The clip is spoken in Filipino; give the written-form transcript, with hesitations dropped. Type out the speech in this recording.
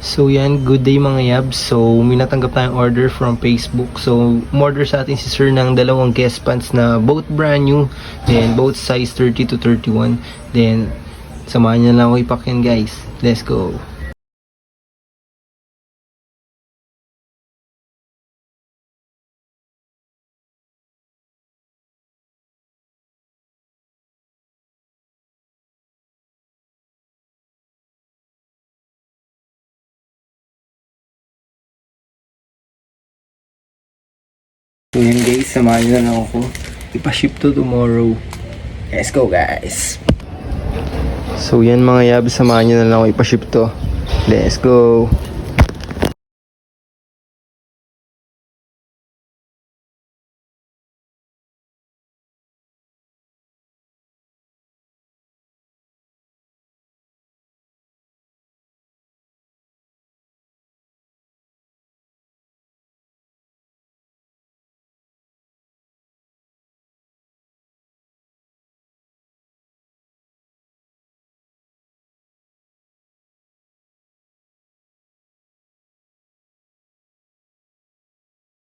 So yan, good day mga yabs. So may natanggap tayong order from Facebook. So umorder sa atin si sir ng dalawang guest pants na both brand new. Then both size 30 to 31. Then samahan niyo na lang ako ipack yan guys. Let's go. So yan guys, samahan nyo na lang ako. Ipa-ship to tomorrow. Let's go guys. So yan mga yabs, samahan nyo na lang ako ipa-ship to. Let's go.